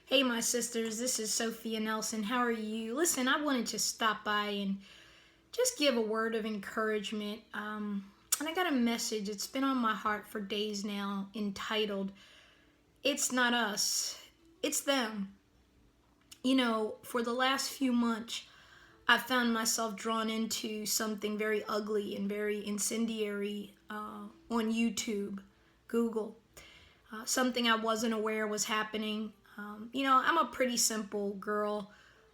Hey, my sisters, this is Sophia Nelson. How are you? Listen, I wanted to stop by and just give a word of encouragement. And I got a message. It's been on my heart for days now, entitled, "It's Not Us, It's Them." You know, for the last few months, I found myself drawn into something very ugly and very incendiary on YouTube, Google. Something I wasn't aware was happening. I'm a pretty simple girl.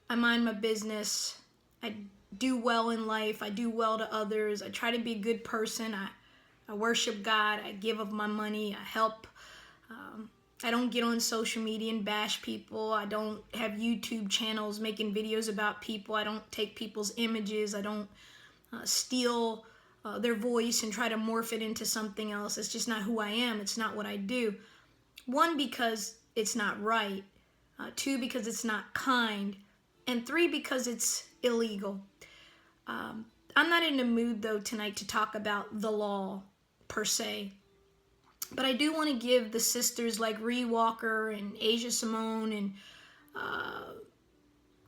I mind my business. I do well in life. I do well to others. I try to be a good person. I worship God. I give of my money. I help. I don't get on social media and bash people. I don't have YouTube channels making videos about people. I don't take people's images. I don't steal their voice and try to morph it into something else. It's just not who I am. It's not what I do. One, because it's not right. Two, because it's not kind. And three, because it's illegal. I'm not in the mood, though, tonight to talk about the law, per se. But I do want to give the sisters like Ree Walker and Asia Simone and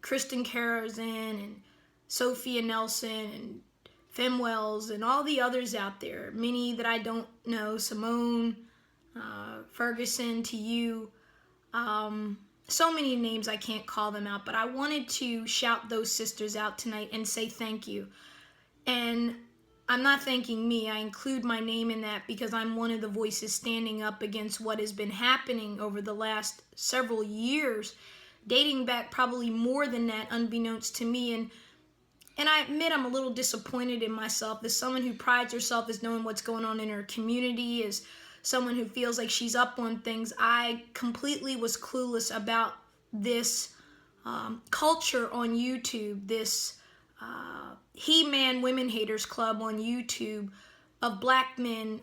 Kristen Karazin and Sophia Nelson and Fem Wells and all the others out there, many that I don't know, Simone, Ferguson, to you, so many names I can't call them out, but I wanted to shout those sisters out tonight and say thank you. And I'm not thanking me. I include my name in that because I'm one of the voices standing up against what has been happening over the last several years, dating back probably more than that, unbeknownst to me. And I admit I'm a little disappointed in myself as someone who prides herself as knowing what's going on in her community, as someone who feels like she's up on things. I completely was clueless about this culture on YouTube, this He-Man Women Haters Club on YouTube of black men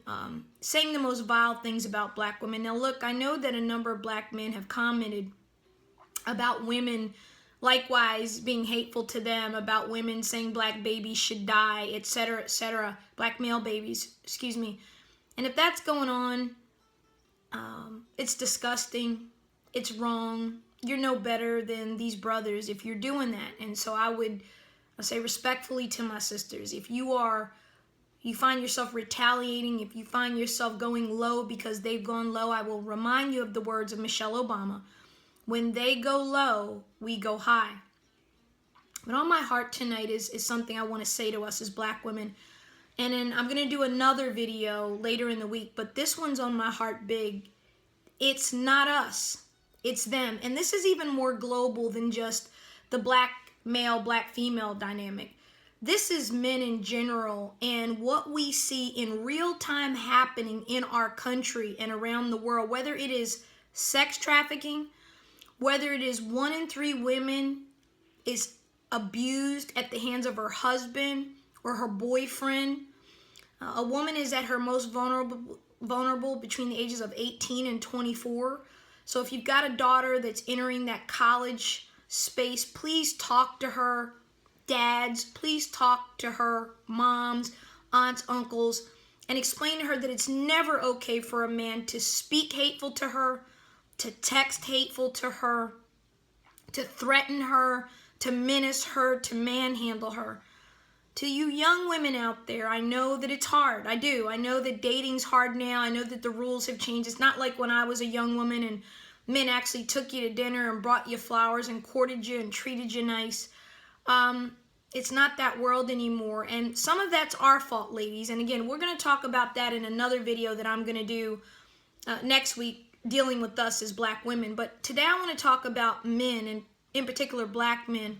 saying the most vile things about black women. Now look, I know that a number of black men have commented about women likewise being hateful to them, about women saying black babies should die, etc., black male babies, excuse me. And if that's going on, it's disgusting. It's wrong. You're no better than these brothers if you're doing that. And so I say respectfully to my sisters, if you find yourself retaliating, if you find yourself going low because they've gone low, I will remind you of the words of Michelle Obama. When they go low, we go high. But on my heart tonight is something I want to say to us as black women. And then I'm going to do another video later in the week, but this one's on my heart big. It's not us, it's them. And this is even more global than just the black male, black female dynamic. This is men in general and what we see in real time happening in our country and around the world, whether it is sex trafficking, whether it is 1 in 3 women is abused at the hands of her husband or her boyfriend. A woman is at her most vulnerable between the ages of 18 and 24. So if you've got a daughter that's entering that college space, please talk to her dads, please talk to her moms, aunts, uncles, and explain to her that it's never okay for a man to speak hateful to her, to text hateful to her, to threaten her, to menace her, to manhandle her. To you young women out there, I know that it's hard. I do. I know that dating's hard now. I know that the rules have changed. It's not like when I was a young woman and men actually took you to dinner and brought you flowers and courted you and treated you nice. It's not that world anymore. And some of that's our fault, ladies. And again, we're going to talk about that in another video that I'm going to do next week, dealing with us as black women. But today I want to talk about men, and in particular black men.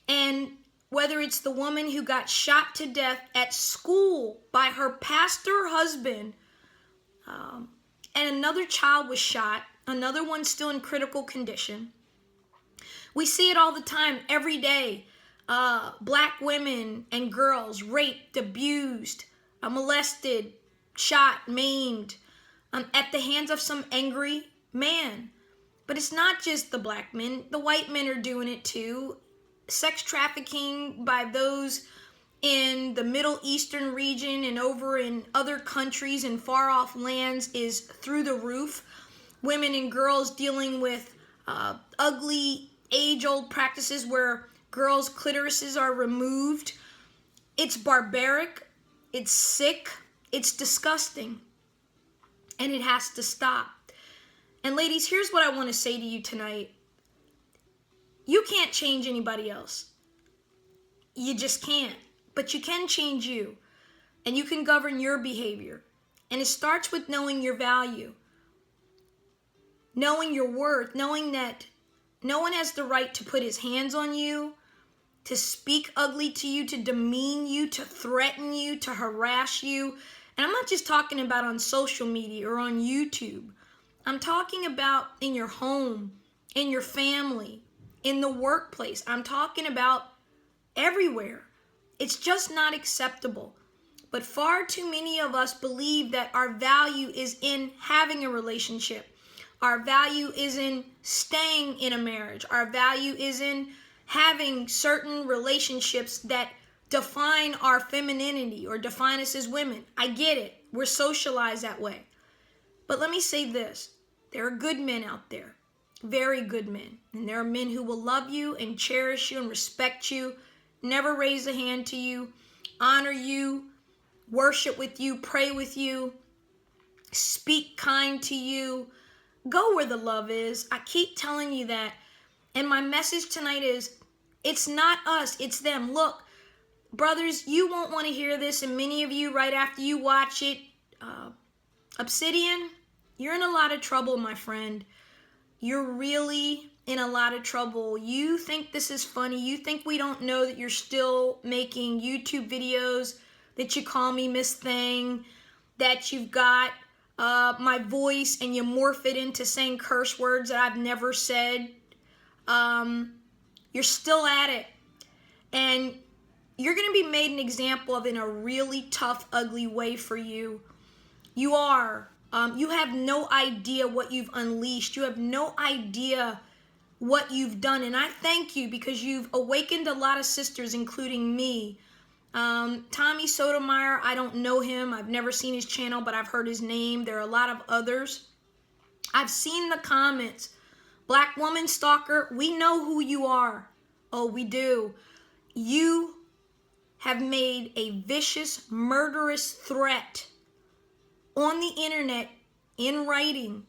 And whether it's the woman who got shot to death at school by her pastor husband, and another child was shot, another one still in critical condition. We see it all the time, every day. Black women and girls raped, abused, molested, shot, maimed, at the hands of some angry man. But it's not just the black men. The white men are doing it too. Sex trafficking by those in the Middle Eastern region and over in other countries and far off lands is through the roof. Women and girls dealing with ugly, age-old practices where girls' clitorises are removed. It's barbaric, it's sick, it's disgusting, and it has to stop. And ladies, here's what I want to say to you tonight. You can't change anybody else. You just can't. But you can change you, and you can govern your behavior. And it starts with knowing your value, knowing your worth, knowing that no one has the right to put his hands on you, to speak ugly to you, to demean you, to threaten you, to harass you. And I'm not just talking about on social media or on YouTube. I'm talking about in your home, in your family, in the workplace. I'm talking about everywhere. It's just not acceptable. But far too many of us believe that our value is in having a relationship. Our value is in staying in a marriage. Our value is in having certain relationships that define our femininity or define us as women. I get it. We're socialized that way. But let me say this. There are good men out there, very good men. And there are men who will love you and cherish you and respect you, never raise a hand to you, honor you, worship with you, pray with you, speak kind to you. Go where the love is. I keep telling you that. And my message tonight is, it's not us, it's them. Look, brothers, you won't want to hear this, and many of you, right after you watch it, Obsidian, you're in a lot of trouble, my friend. You're really in a lot of trouble. You think this is funny. You think we don't know that you're still making YouTube videos, that you call me Miss Thing, that you've got my voice and you morph it into saying curse words that I've never said. You're still at it. And you're going to be made an example of in a really tough, ugly way for you. You are. You have no idea what you've unleashed. You have no idea what you've done. And I thank you because you've awakened a lot of sisters, including me. Tommy Sotomayor, I don't know him. I've never seen his channel, but I've heard his name. There are a lot of others. I've seen the comments. Black woman stalker, we know who you are. Oh, we do. You have made a vicious, murderous threat on the internet, in writing,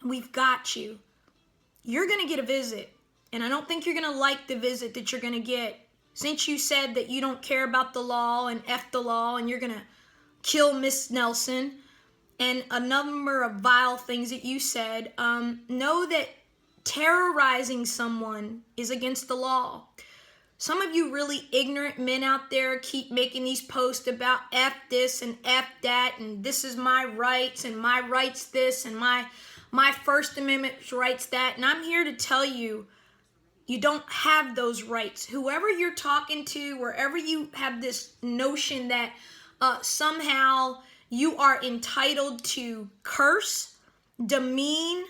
and we've got you. You're going to get a visit, and I don't think you're going to like the visit that you're going to get. Since you said that you don't care about the law and F the law, and you're going to kill Miss Nelson, and a number of vile things that you said, know that terrorizing someone is against the law. Some of you really ignorant men out there keep making these posts about F this and F that, and this is my rights, and my rights this, and my First Amendment rights that. And I'm here to tell you, you don't have those rights. Whoever you're talking to, wherever you have this notion that somehow you are entitled to curse, demean,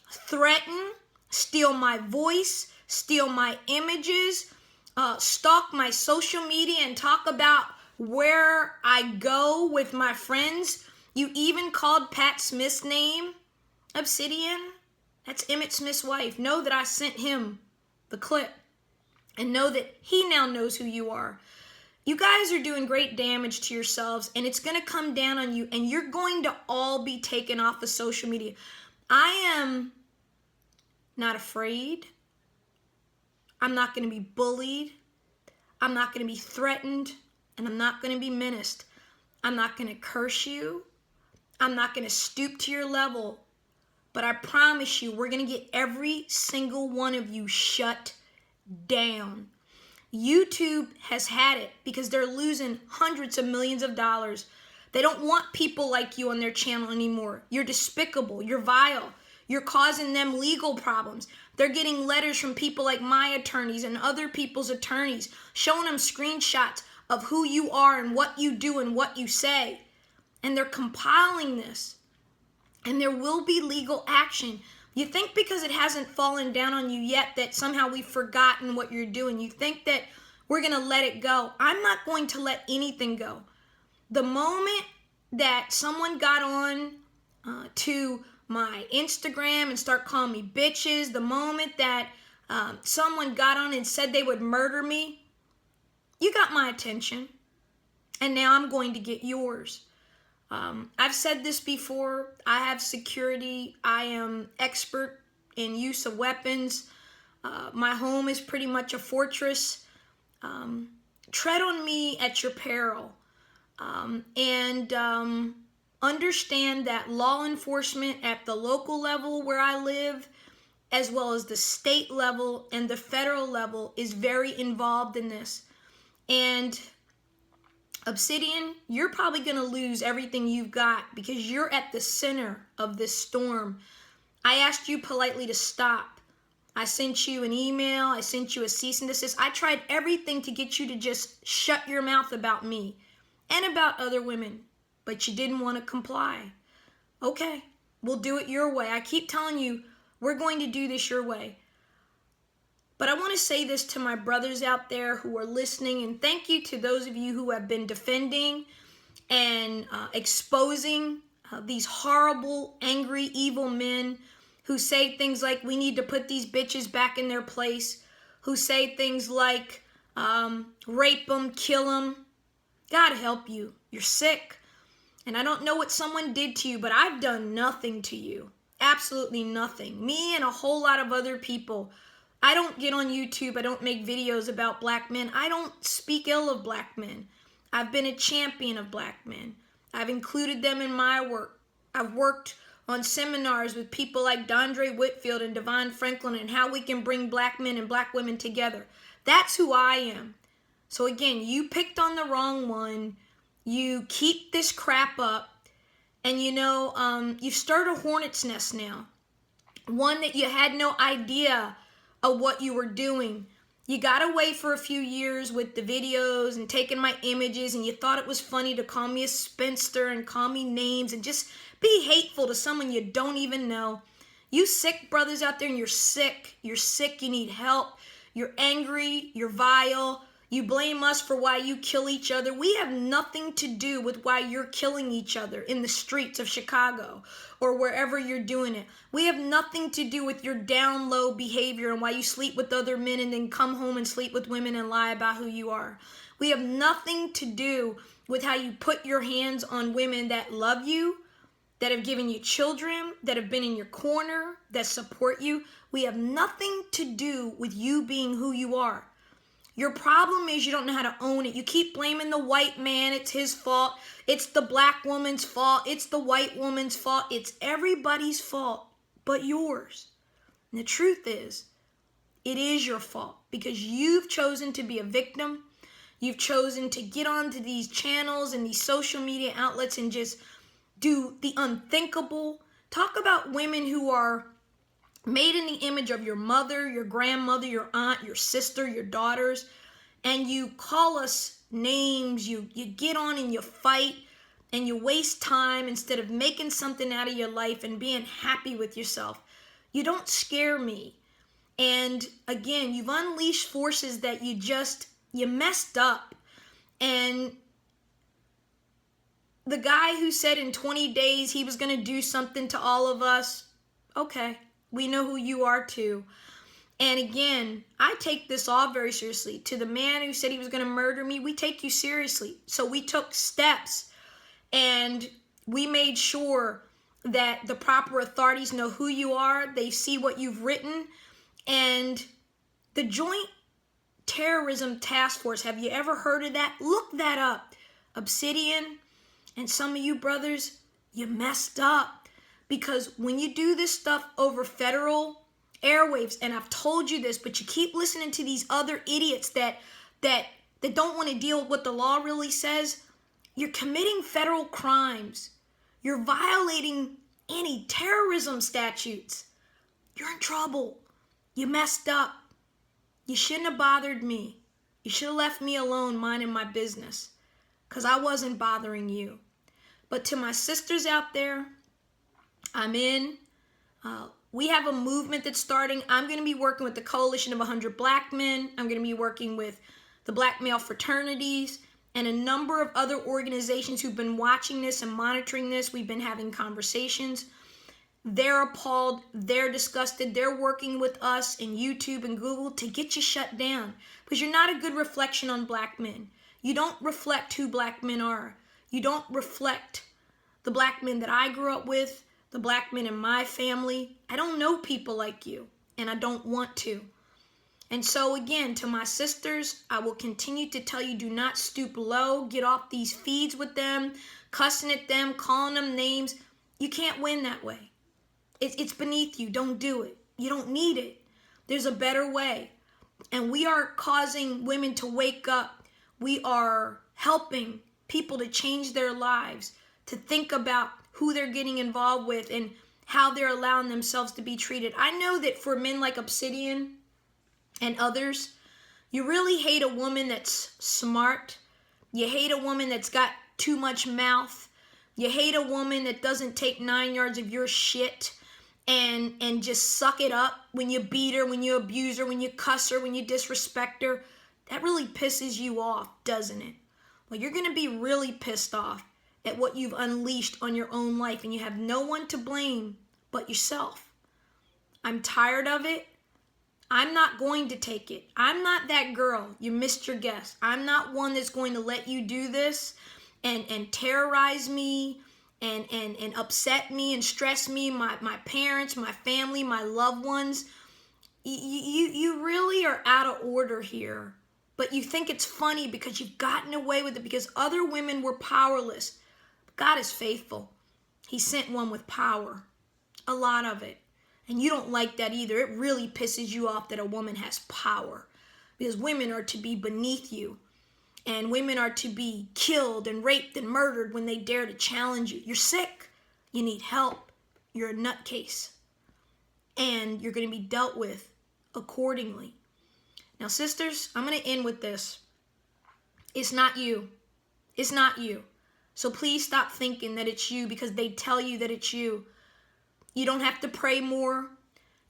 threaten, steal my voice, steal my images, stalk my social media and talk about where I go with my friends. You even called Pat Smith's name Obsidian. That's Emmett Smith's wife. Know that I sent him the clip, and know that he now knows who you are. You guys are doing great damage to yourselves, and it's going to come down on you, and you're going to all be taken off of social media. I am not afraid. I'm not going to be bullied. I'm not going to be threatened. And I'm not going to be menaced. I'm not going to curse you. I'm not going to stoop to your level. But I promise you, we're going to get every single one of you shut down. YouTube has had it because they're losing hundreds of millions of dollars. They don't want people like you on their channel anymore. You're despicable. You're vile. You're causing them legal problems. They're getting letters from people like my attorneys and other people's attorneys, showing them screenshots of who you are and what you do and what you say. And they're compiling this. And there will be legal action. You think because it hasn't fallen down on you yet that somehow we've forgotten what you're doing. You think that we're going to let it go. I'm not going to let anything go. The moment that someone got on to my Instagram and start calling me bitches. The moment that someone got on and said they would murder me, you got my attention. And now I'm going to get yours. I've said this before. I have security. I am expert in use of weapons. My home is pretty much a fortress. Tread on me at your peril. And understand that law enforcement at the local level where I live, as well as the state level and the federal level, is very involved in this. And Obsidian, you're probably going to lose everything you've got because you're at the center of this storm. I asked you politely to stop. I sent you an email. I sent you a cease and desist. I tried everything to get you to just shut your mouth about me and about other women, but you didn't want to comply. Okay, we'll do it your way. I keep telling you, we're going to do this your way. But I want to say this to my brothers out there who are listening, and thank you to those of you who have been defending and exposing these horrible, angry, evil men who say things like, we need to put these bitches back in their place, who say things like, rape them, kill them. God help you. You're sick. And I don't know what someone did to you, but I've done nothing to you. Absolutely nothing. Me and a whole lot of other people. I don't get on YouTube. I don't make videos about black men. I don't speak ill of black men. I've been a champion of black men. I've included them in my work. I've worked on seminars with people like Dondre Whitfield and Devon Franklin and how we can bring black men and black women together. That's who I am. So again, you picked on the wrong one. You keep this crap up. And you've stirred a hornet's nest now. One that you had no idea of what you were doing. You got away for a few years with the videos and taking my images, and you thought it was funny to call me a spinster and call me names and just be hateful to someone you don't even know. You sick brothers out there, and you're sick. You're sick. You need help. You're angry. You're vile. You blame us for why you kill each other. We have nothing to do with why you're killing each other in the streets of Chicago or wherever you're doing it. We have nothing to do with your down low behavior and why you sleep with other men and then come home and sleep with women and lie about who you are. We have nothing to do with how you put your hands on women that love you, that have given you children, that have been in your corner, that support you. We have nothing to do with you being who you are. Your problem is you don't know how to own it. You keep blaming the white man. It's his fault. It's the black woman's fault. It's the white woman's fault. It's everybody's fault but yours. And the truth is, it is your fault because you've chosen to be a victim. You've chosen to get onto these channels and these social media outlets and just do the unthinkable. Talk about women who are made in the image of your mother, your grandmother, your aunt, your sister, your daughters, and you call us names, you get on and you fight, and you waste time instead of making something out of your life and being happy with yourself. You don't scare me. And again, you've unleashed forces that you messed up. And the guy who said in 20 days he was going to do something to all of us, okay. We know who you are too. And again, I take this all very seriously. To the man who said he was going to murder me, we take you seriously. So we took steps and we made sure that the proper authorities know who you are. They see what you've written. And the Joint Terrorism Task Force, have you ever heard of that? Look that up. Obsidian and some of you brothers, you messed up. Because when you do this stuff over federal airwaves, and I've told you this, but you keep listening to these other idiots that don't want to deal with what the law really says, you're committing federal crimes. You're violating anti-terrorism statutes. You're in trouble. You messed up. You shouldn't have bothered me. You should have left me alone minding my business because I wasn't bothering you. But to my sisters out there, I'm in. We have a movement that's starting. I'm going to be working with the Coalition of 100 Black Men. I'm going to be working with the Black Male Fraternities and a number of other organizations who've been watching this and monitoring this. We've been having conversations. They're appalled, they're disgusted, they're working with us and YouTube and Google to get you shut down because you're not a good reflection on black men. You don't reflect who black men are. You don't reflect the black men that I grew up with, the black men in my family. I don't know people like you, and I don't want to. And so again, to my sisters, I will continue to tell you, do not stoop low. Get off these feeds with them, cussing at them, calling them names. You can't win that way. It's beneath you. Don't do it. You don't need it. There's a better way. And we are causing women to wake up. We are helping people to change their lives, to think about who they're getting involved with and how they're allowing themselves to be treated. I know that for men like Obsidian and others, you really hate a woman that's smart. You hate a woman that's got too much mouth. You hate a woman that doesn't take 9 yards of your shit and just suck it up when you beat her, when you abuse her, when you cuss her, when you disrespect her. That really pisses you off, doesn't it? Well, you're going to be really pissed off at what you've unleashed on your own life, and you have no one to blame but yourself. I'm tired of it. I'm not going to take it. I'm not that girl. You missed your guess. I'm not one that's going to let you do this and terrorize me and upset me and stress me, my parents, my family, my loved ones. You really are out of order here. But you think it's funny because you've gotten away with it because other women were powerless. God is faithful. He sent one with power. A lot of it. And you don't like that either. It really pisses you off that a woman has power. Because women are to be beneath you. And women are to be killed and raped and murdered when they dare to challenge you. You're sick. You need help. You're a nutcase. And you're going to be dealt with accordingly. Now, sisters, I'm going to end with this. It's not you. It's not you. So please stop thinking that it's you because they tell you that it's you. You don't have to pray more.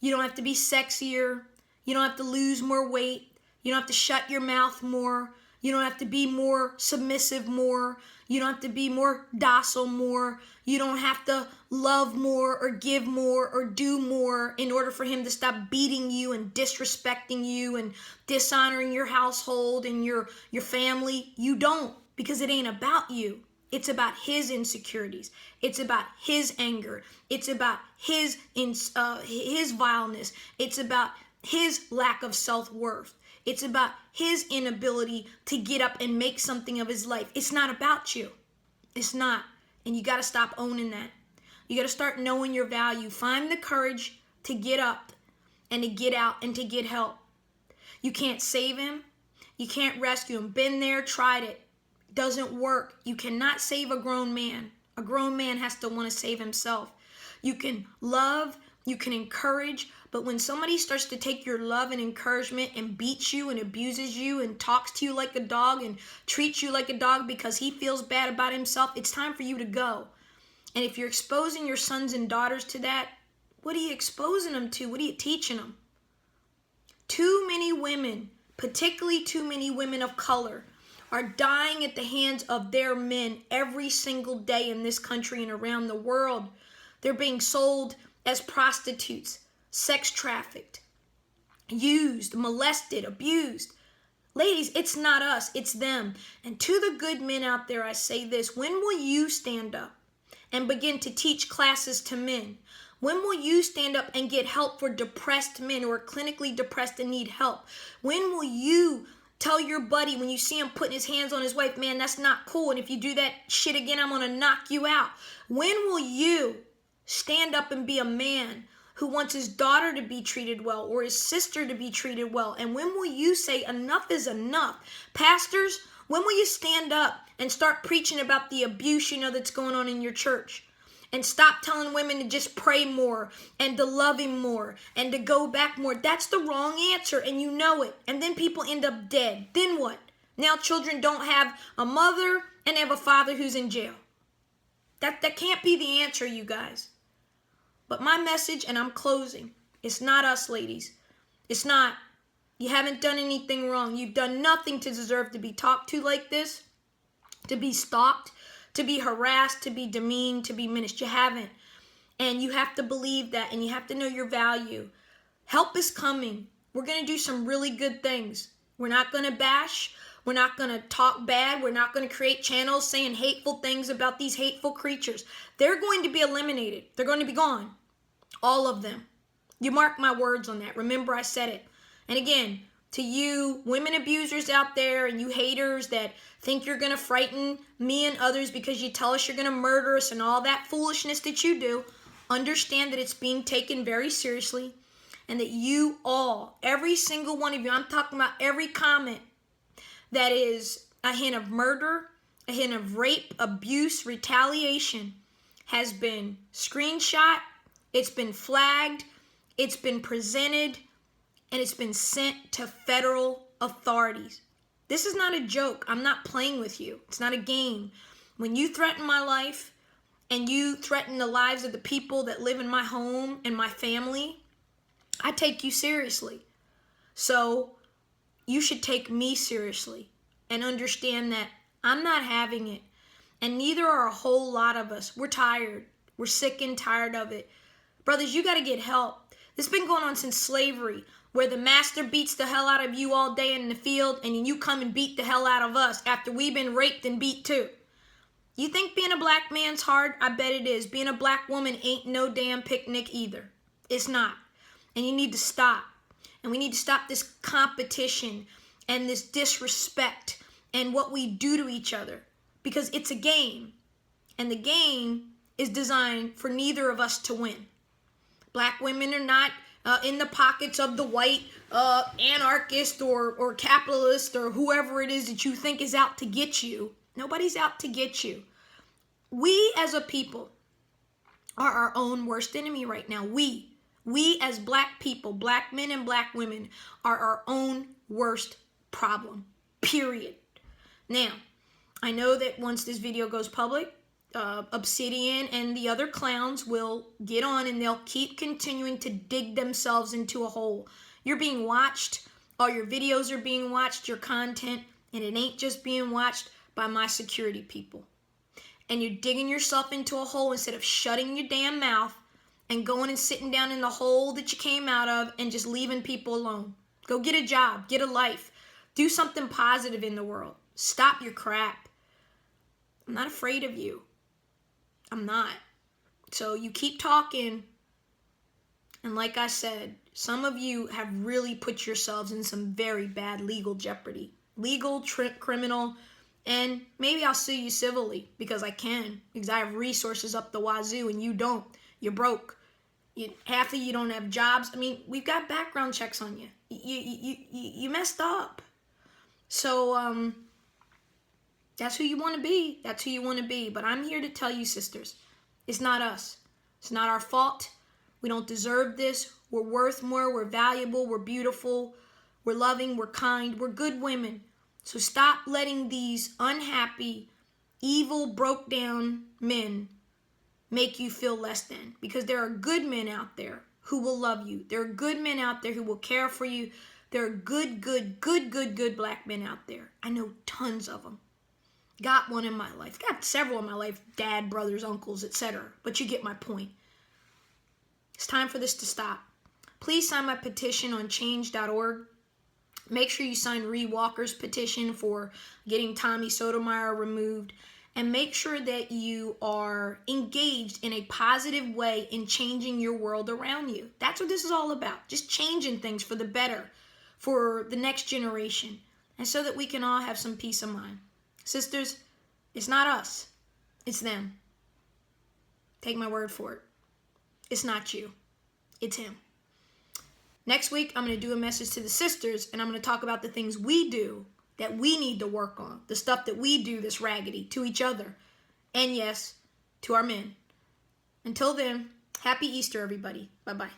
You don't have to be sexier. You don't have to lose more weight. You don't have to shut your mouth more. You don't have to be more submissive more. You don't have to be more docile more. You don't have to love more or give more or do more in order for him to stop beating you and disrespecting you and dishonoring your household and your family. You don't, because it ain't about you. It's about his insecurities. It's about his anger. It's about his vileness. It's about his lack of self-worth. It's about his inability to get up and make something of his life. It's not about you. It's not. And you got to stop owning that. You got to start knowing your value. Find the courage to get up and to get out and to get help. You can't save him. You can't rescue him. Been there, tried it. Doesn't work. You cannot save a grown man. A grown man has to want to save himself. You can love, you can encourage, but when somebody starts to take your love and encouragement and beats you and abuses you and talks to you like a dog and treats you like a dog because he feels bad about himself, it's time for you to go. And if you're exposing your sons and daughters to that, what are you exposing them to? What are you teaching them? Too many women, particularly too many women of color, are dying at the hands of their men every single day in this country and around the world. They're being sold as prostitutes, sex trafficked, used, molested, abused. Ladies, it's not us, it's them. And to the good men out there, I say this: when will you stand up and begin to teach classes to men? When will you stand up and get help for depressed men who are clinically depressed and need help? When will you tell your buddy when you see him putting his hands on his wife, man, that's not cool, and if you do that shit again, I'm gonna knock you out? When will you stand up and be a man who wants his daughter to be treated well or his sister to be treated well? And when will you say enough is enough? Pastors, when will you stand up and start preaching about the abuse that's going on in your church? And stop telling women to just pray more and to love him more and to go back more. That's the wrong answer, and you know it. And then people end up dead. Then what? Now children don't have a mother and they have a father who's in jail. That can't be the answer, you guys. But my message, and I'm closing, it's not us, ladies. It's not. You haven't done anything wrong. You've done nothing to deserve to be talked to like this, to be stalked, to be harassed, to be demeaned, to be menaced. You haven't. And you have to believe that, and you have to know your value. Help is coming. We're going to do some really good things. We're not going to bash. We're not going to talk bad. We're not going to create channels saying hateful things about these hateful creatures. They're going to be eliminated. They're going to be gone. All of them. You mark my words on that. Remember, I said it. And again, to you women abusers out there and you haters that think you're going to frighten me and others because you tell us you're going to murder us and all that foolishness that you do, understand that it's being taken very seriously and that you all, every single one of you, I'm talking about every comment that is a hint of murder, a hint of rape, abuse, retaliation has been screenshot, it's been flagged, it's been presented, and it's been sent to federal authorities. This is not a joke. I'm not playing with you. It's not a game. When you threaten my life and you threaten the lives of the people that live in my home and my family, I take you seriously. So you should take me seriously and understand that I'm not having it. And neither are a whole lot of us. We're tired. We're sick and tired of it. Brothers, you got to get help. This has been going on since slavery, where the master beats the hell out of you all day in the field and you come and beat the hell out of us after we've been raped and beat too. You think being a black man's hard? I bet it is. Being a black woman ain't no damn picnic either. It's not. And you need to stop. And we need to stop this competition and this disrespect and what we do to each other. Because it's a game. And the game is designed for neither of us to win. Black women are not in the pockets of the white anarchist or capitalist or whoever it is that you think is out to get you. Nobody's out to get you. We as a people are our own worst enemy right now. We as black people, black men and black women, are our own worst problem. Period. Now, I know that once this video goes public, Obsidian and the other clowns will get on and they'll keep continuing to dig themselves into a hole. You're being watched. All your videos are being watched, your content, and it ain't just being watched by my security people. And you're digging yourself into a hole instead of shutting your damn mouth and going and sitting down in the hole that you came out of and just leaving people alone. Go get a job, get a life, do something positive in the world. Stop your crap. I'm not afraid of you. I'm not. So you keep talking. And like I said, some of you have really put yourselves in some very bad legal jeopardy. Legal, criminal, and maybe I'll sue you civilly because I can. Because I have resources up the wazoo and you don't. You're broke. Half of you don't have jobs. I mean, we've got background checks on you. You messed up. So, that's who you want to be. That's who you want to be. But I'm here to tell you, sisters, it's not us. It's not our fault. We don't deserve this. We're worth more. We're valuable. We're beautiful. We're loving. We're kind. We're good women. So stop letting these unhappy, evil, broke down men make you feel less than. Because there are good men out there who will love you. There are good men out there who will care for you. There are good black men out there. I know tons of them. Got one in my life. Got several in my life. Dad, brothers, uncles, etc. But you get my point. It's time for this to stop. Please sign my petition on change.org. Make sure you sign Ree Walker's petition for getting Tommy Sotomayor removed. And make sure that you are engaged in a positive way in changing your world around you. That's what this is all about. Just changing things for the better, for the next generation. And so that we can all have some peace of mind. Sisters, it's not us. It's them. Take my word for it. It's not you. It's him. Next week, I'm going to do a message to the sisters, and I'm going to talk about the things we do that we need to work on. The stuff that we do that's raggedy to each other. And yes, to our men. Until then, happy Easter, everybody. Bye-bye.